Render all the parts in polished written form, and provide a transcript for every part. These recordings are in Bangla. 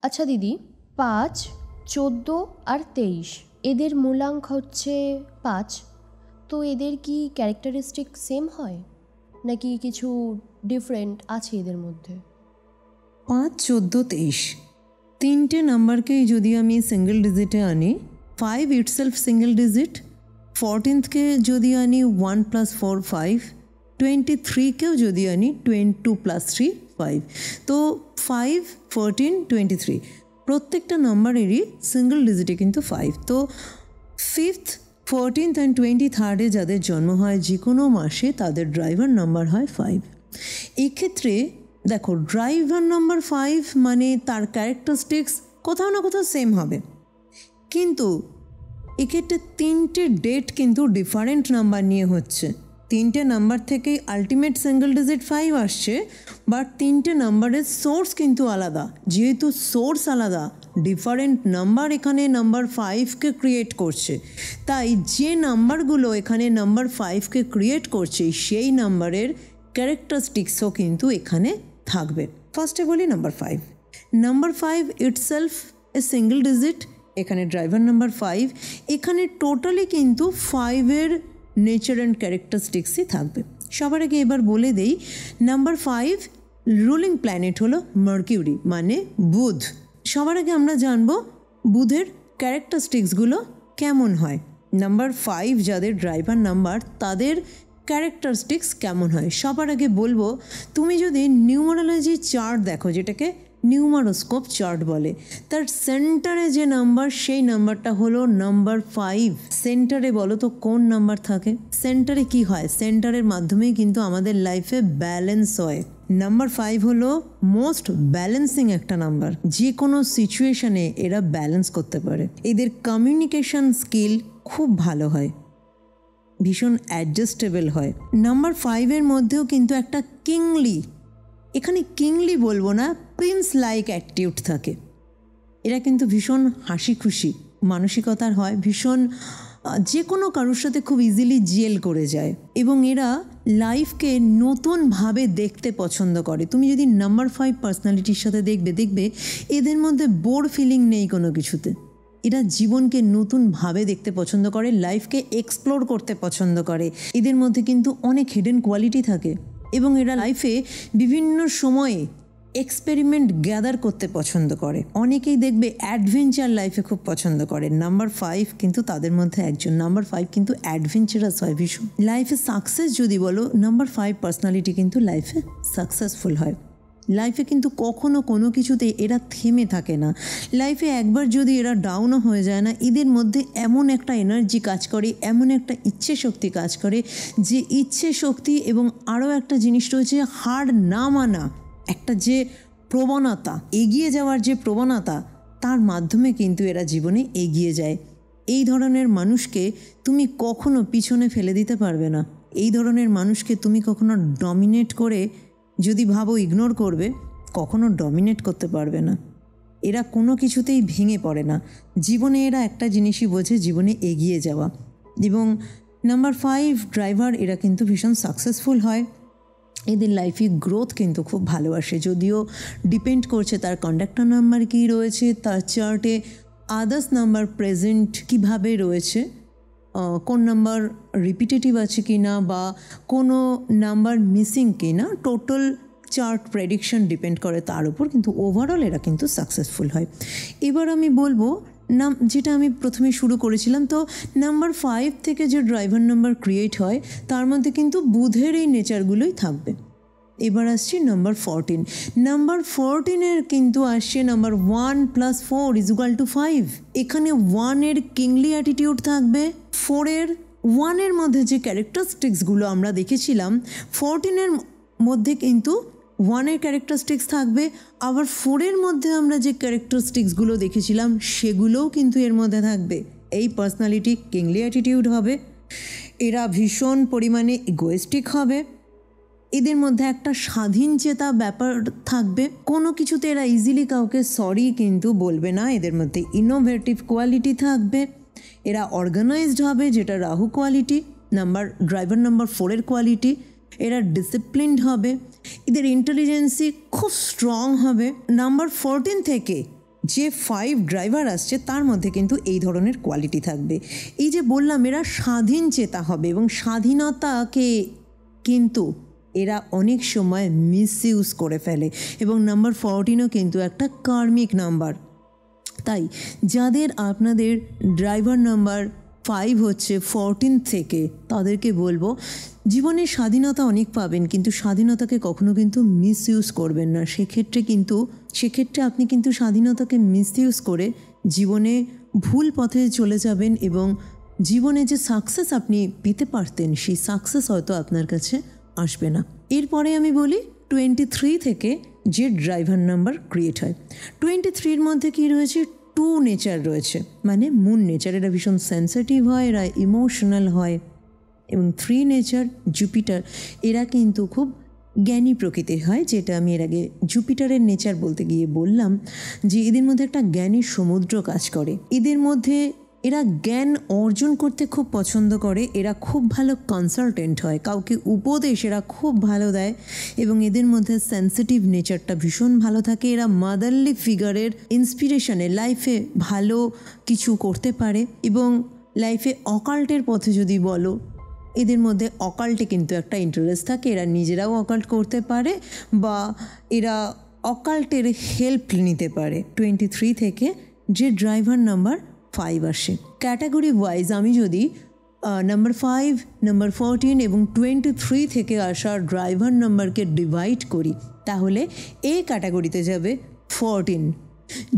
আচ্ছা দিদি, 5, 14 আর 23 এদের মূলাঙ্ক হচ্ছে 5, তো এদের কি ক্যারেক্টারিস্টিক সেম হয় নাকি কিছু ডিফারেন্ট আছে এদের মধ্যে? 5, 14, 23 তিনটে নাম্বারকেই যদি আমি সিঙ্গেল ডিজিটে আনি, 5 ইটসেলফ সিঙ্গেল ডিজিট, 14কে যদি আনি 1 + 4 5, 23কেও যদি আনি 2 + 3 5, তো 5, 14, 23 প্রত্যেকটা নাম্বারেরই সিঙ্গেল ডিজিটে কিন্তু 5। তো 5th, 14th অ্যান্ড 23rd যাদের জন্ম হয় যে কোনো মাসে তাদের ড্রাইভার নাম্বার হয় 5। এক্ষেত্রে দেখো, ড্রাইভার নাম্বার 5 মানে তার ক্যারেক্টারিস্টিক্স কোথাও না কোথাও সেম হবে, কিন্তু এক্ষেত্রে তিনটে ডেট কিন্তু ডিফারেন্ট নাম্বার নিয়ে হচ্ছে। তিনটে নাম্বার থেকেই আলটিমেট সিঙ্গেল ডিজিট 5 আসছে, বাট তিনটে নাম্বারের সোর্স কিন্তু আলাদা। যেহেতু সোর্স আলাদা, ডিফারেন্ট নাম্বার এখানে নাম্বার 5কে ক্রিয়েট করছে, তাই যে নাম্বারগুলো এখানে নাম্বার 5কে ক্রিয়েট করছে সেই নাম্বারের ক্যারেক্টারিস্টিক্সও কিন্তু এখানে থাকবে। ফার্স্টে বলি number 5। Number 5 itself a single digit, এখানে ড্রাইভার নাম্বার 5, এখানে টোটালি কিন্তু 5-এর নেচার অ্যান্ড ক্যারেক্টারিস্টিক্সই থাকবে। সবার আগে এবার বলে দেই, নাম্বার 5 রুলিং প্ল্যানেট হলো মার্কিউরি মানে বুধ। সবার আগে আমরা জানবো বুধের ক্যারেক্টারিস্টিক্সগুলো কেমন হয়। নাম্বার 5 যাদের ড্রাইভার নাম্বার তাদের ক্যারেক্টারিস্টিক্স কেমন হয়। সবার আগে বলবো, তুমি যদি নিউমারোলজি চার্ট দেখো, যেটাকে নিউমারোস্কোপ চার্ট বলে, তার সেন্টারে যে নাম্বার সেই নাম্বারটা হলো নাম্বার 5। সেন্টারে বলো তো কোন নাম্বার থাকে? সেন্টারে কি হয়? সেন্টারের মাধ্যমেই কিন্তু আমাদের লাইফে ব্যালেন্স হয়। নাম্বার 5 হলো মোস্ট ব্যালেন্সিং একটা নাম্বার, যে কোনো সিচুয়েশনে এরা ব্যালেন্স করতে পারে। এদের কমিউনিকেশন স্কিল খুব ভালো হয়, ভীষণ অ্যাডজাস্টেবল হয়। নাম্বার 5-এর মধ্যেও কিন্তু একটা কিংলি, এখানে কিংলি বলবো না, প্রিন্স লাইক অ্যাটিটিউড থাকে। এরা কিন্তু ভীষণ হাসি খুশি মানসিকতার হয়, ভীষণ যে কোনো কারোর সাথে খুব ইজিলি জেল করে যায়, এবং এরা লাইফকে নতুনভাবে দেখতে পছন্দ করে। তুমি যদি নাম্বার 5 পার্সোনালিটির সাথে দেখবে এদের মধ্যে বোর ফিলিং নেই কোনো কিছুতে। এরা জীবনকে নতুনভাবে দেখতে পছন্দ করে, লাইফকে এক্সপ্লোর করতে পছন্দ করে। এদের মধ্যে কিন্তু অনেক হিডেন কোয়ালিটি থাকে, এবং এরা লাইফে বিভিন্ন সময়ে এক্সপেরিমেন্ট গ্যাদার করতে পছন্দ করে। অনেকেই দেখবে অ্যাডভেঞ্চার লাইফে খুব পছন্দ করে। নাম্বার 5 কিন্তু তাদের মধ্যে একজন। নাম্বার 5 কিন্তু অ্যাডভেঞ্চারাস হয় ভীষণ। লাইফে সাকসেস যদি বলো, নাম্বার 5 পার্সোনালিটি কিন্তু লাইফে সাকসেসফুল হয়। লাইফে কিন্তু কখনো কোনো কিছুতে এরা থেমে থাকে না। লাইফে একবার যদি এরা ডাউনও হয়ে যায় না, এদের মধ্যে এমন একটা এনার্জি কাজ করে, এমন একটা ইচ্ছে শক্তি কাজ করে, যে ইচ্ছে শক্তি এবং আরও একটা জিনিস রয়েছে হার না মানা, একটা যে প্রবণতা, এগিয়ে যাওয়ার যে প্রবণতা, তার মাধ্যমে কিন্তু এরা জীবনে এগিয়ে যায়। এই ধরনের মানুষকে তুমি কখনো পিছনে ফেলে দিতে পারবে না। এই ধরনের মানুষকে তুমি কখনো ডমিনেট করে যদি ভাবো ইগনোর করবে, কখনো ডমিনেট করতে পারবে না। এরা কোনো কিছুতেই ভেঙে পড়ে না। জীবনে এরা একটা জিনিসই বোঝে, জীবনে এগিয়ে যাওয়া। এবং নাম্বার 5 ড্রাইভার এরা কিন্তু ভীষণ সাকসেসফুল হয়। এদের লাইফে গ্রোথ কিন্তু খুব ভালোবাসে, যদিও ডিপেন্ড করছে তার কন্ডাক্টর নাম্বার কী রয়েছে, তার চার্টে আদার্স নাম্বার প্রেজেন্ট কিভাবে রয়েছে, কোন নাম্বার রিপিটেটিভ আছে কি না, বা কোনো নাম্বার মিসিং কি না। টোটাল চার্ট প্রেডিকশন ডিপেন্ড করে তার উপর, কিন্তু ওভারঅল এরা কিন্তু সাকসেসফুল হয়। এবার আমি বলবো যেটা আমি প্রথমে শুরু করেছিলাম, তো নাম্বার 5 থেকে যে ড্রাইভার নাম্বার ক্রিয়েট হয় তার মধ্যে কিন্তু বুধের এই নেচারগুলোই থাকবে। এবার আসছি নাম্বার 14। নাম্বার 14-এর কিন্তু আসছে নাম্বার 1 + 4 = 5। এখানে 1-এর কিংলি অ্যাটিটিউড থাকবে। 1-এর মধ্যে যে ক্যারেক্টারিস্টিক্সগুলো আমরা দেখেছিলাম, 14-এর মধ্যে কিন্তু 1-এর ক্যারেক্টারিস্টিক্স থাকবে। আবার 4-এর মধ্যে আমরা যে ক্যারেক্টারিস্টিক্সগুলো দেখেছিলাম সেগুলোও কিন্তু এর মধ্যে থাকবে। এই পার্সোনালিটি কিংলি অ্যাটিটিউড হবে। এরা ভীষণ পরিমাণে ইগোয়েস্টিক হবে। এদের মধ্যে একটা স্বাধীন চেতা ব্যাপার থাকবে। কোনো কিছুতে এরা ইজিলি কাউকে সরি কিন্তু বলবে না। এদের মধ্যে ইনোভেটিভ কোয়ালিটি থাকবে। এরা অর্গানাইজড হবে, যেটা রাহু কোয়ালিটি, ড্রাইভার নাম্বার 4-এর কোয়ালিটি। এরা ডিসিপ্লিনড হবে। এদের ইন্টেলিজেন্সি খুব স্ট্রং হবে। নাম্বার 14 থেকে যে 5 ড্রাইভার আসছে তার মধ্যে কিন্তু এই ধরনের কোয়ালিটি থাকবে। এই যে বললাম এরা স্বাধীন চেতা হবে এবং স্বাধীনতাকে কিন্তু এরা অনেক সময় মিসইউজ করে ফেলে এবং নাম্বার 14ও কিন্তু একটা কার্মিক নাম্বার। তাই যাদের আপনাদের ড্রাইভার নাম্বার 5 হচ্ছে 14 থেকে, তাদেরকে বলবো জীবনে স্বাধীনতা অনেক পাবেন, কিন্তু স্বাধীনতাকে কখনো কিন্তু মিসইউজ করবেন না। সেক্ষেত্রে আপনি কিন্তু স্বাধীনতাকে মিসইউজ করে জীবনে ভুল পথে চলে যাবেন এবং জীবনে যে সাকসেস আপনি পেতে পারতেন সেই সাকসেস হয়তো আপনার কাছে আসবে না। এরপরে আমি বলি 23 থেকে যে ড্রাইভার নাম্বার ক্রিয়েট হয়। 23-র মধ্যে কি রয়েছে? 2 নেচার রয়েছে, মানে মুন নেচার। এরা ভীষণ সেন্সিটিভ হয়, এরা ইমোশনাল হয়। এবং 3 নেচার জুপিটার, এরা কিন্তু খুব জ্ঞানী প্রকৃতির হয়, যেটা আমি এর আগে জুপিটারের নেচার বলতে গিয়ে বললাম যে এদের মধ্যে একটা জ্ঞানী সমুদ্র কাজ করে। এদের মধ্যে এরা জ্ঞান অর্জন করতে খুব পছন্দ করে, এরা খুব ভালো কনসালটেন্ট হয়, কাউকে উপদেশ এরা খুব ভালো দেয় এবং এদের মধ্যে সেন্সিটিভ নেচারটা ভীষণ ভালো থাকে। এরা মাদারলি ফিগারের ইন্সপিরেশনে লাইফে ভালো কিছু করতে পারে এবং লাইফে অকাল্টের পথে যদি বলো, এদের মধ্যে অকাল্টে কিন্তু একটা ইন্টারেস্ট থাকে। এরা নিজেরাও অকাল্ট করতে পারে বা এরা অকাল্টের হেল্প নিতে পারে। 23 থেকে যে ড্রাইভার নাম্বার 5 আসে, ক্যাটাগরি ওয়াইজ আমি যদি নাম্বার 5, নাম্বার 14 এবং 23 থেকে আসা ড্রাইভার নাম্বারকে ডিভাইড করি, তাহলে এ ক্যাটাগরিতে যাবে 14।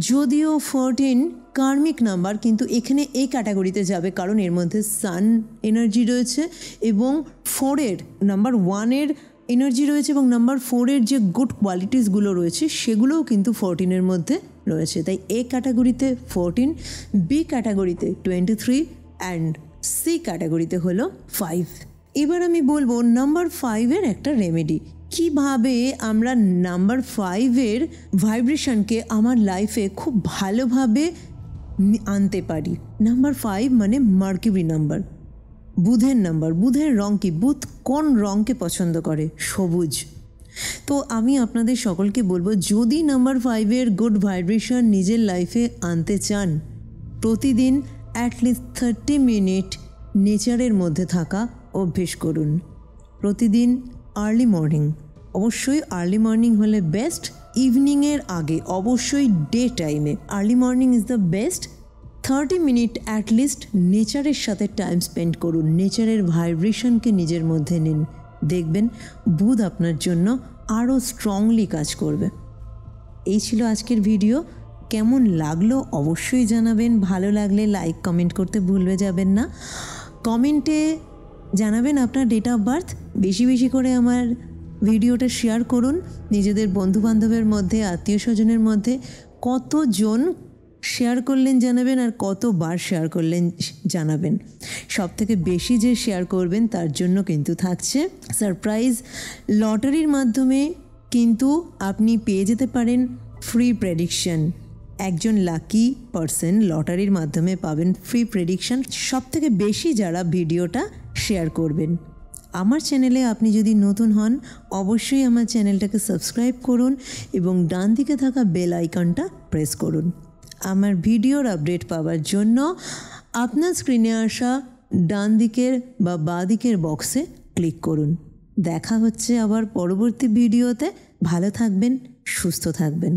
যদিও 14 কার্মিক নাম্বার, কিন্তু এখানে এই ক্যাটাগরিতে যাবে কারণ এর মধ্যে সান এনার্জি রয়েছে এবং 4-এর নাম্বার 1-এর এনার্জি রয়েছে এবং নাম্বার 4-এর যে গুড কোয়ালিটিসগুলো রয়েছে সেগুলোও কিন্তু 14-এর মধ্যে রয়েছে। তাই এ ক্যাটাগরিতে 14, বি ক্যাটাগরিতে 23 অ্যান্ড সি ক্যাটাগরিতে হলো 5। এবার আমি বলবো নাম্বার 5-এর একটা রেমেডি, কিভাবে আমরা নাম্বার 5-এর ভাইব্রেশনকে আমার লাইফে খুব ভালোভাবে আনতে পারি। নাম্বার 5 মানে মার্কিউরি নাম্বার, বুধের নাম্বার। বুধের রং কি? বুধ কোন রঙকে পছন্দ করে? সবুজ। তো আমি আপনাদের সকলকে বলবো, যদি নাম্বার 5-এর গুড ভাইব্রেশন নিজের লাইফে আনতে চান, প্রতিদিন অ্যাটলিস্ট 30 মিনিট নেচারের মধ্যে থাকা অভ্যেস করুন। প্রতিদিন আর্লি মর্নিং, অবশ্যই আর্লি মর্নিং হলে বেস্ট, ইভিনিংয়ের আগে, অবশ্যই ডে টাইমে। Early morning is the best. 30 minute at least নেচারের সাথে টাইম স্পেন্ড করুন, নেচারের ভাইব্রেশনকে নিজের মধ্যে নিন, দেখবেন বুধ আপনার জন্য আরও স্ট্রংলি কাজ করবে। এই ছিল আজকের ভিডিও। কেমন লাগলো অবশ্যই জানাবেন, ভালো লাগলে লাইক কমেন্ট করতে ভুলবে যাবেন না। কমেন্টে জানাবেন আপনার ডেট অফ বার্থ, বেশি বেশি করে আমার ভিডিওটা শেয়ার করুন নিজেদের বন্ধুবান্ধবের মধ্যে, আত্মীয় স্বজনের মধ্যে। কতজন শেয়ার করলেন জানাবেন আর কতবার শেয়ার করলেন জানাবেন। সব থেকে বেশি যে শেয়ার করবেন তার জন্য কিন্তু থাকছে সারপ্রাইজ। লটারির মাধ্যমে কিন্তু আপনি পেয়ে যেতে পারেন ফ্রি প্রেডিকশন। একজন লাকি পারসন লটারির মাধ্যমে পাবেন ফ্রি প্রেডিকশন, সব থেকে বেশি যারা ভিডিওটা শেয়ার করবেন। আমার চ্যানেলে আপনি যদি নতুন হন, অবশ্যই আমার চ্যানেলটাকে সাবস্ক্রাইব করুন এবং ডান দিকে থাকা বেল আইকনটা প্রেস করুন। আমার ভিডিওর আপডেট পাওয়ার জন্য আপনার স্ক্রিনে আসা ডান দিকের বা বাঁ দিকের বক্সে ক্লিক করুন। দেখা হচ্ছে আবার পরবর্তী ভিডিওতে। ভালো থাকবেন, সুস্থ থাকবেন।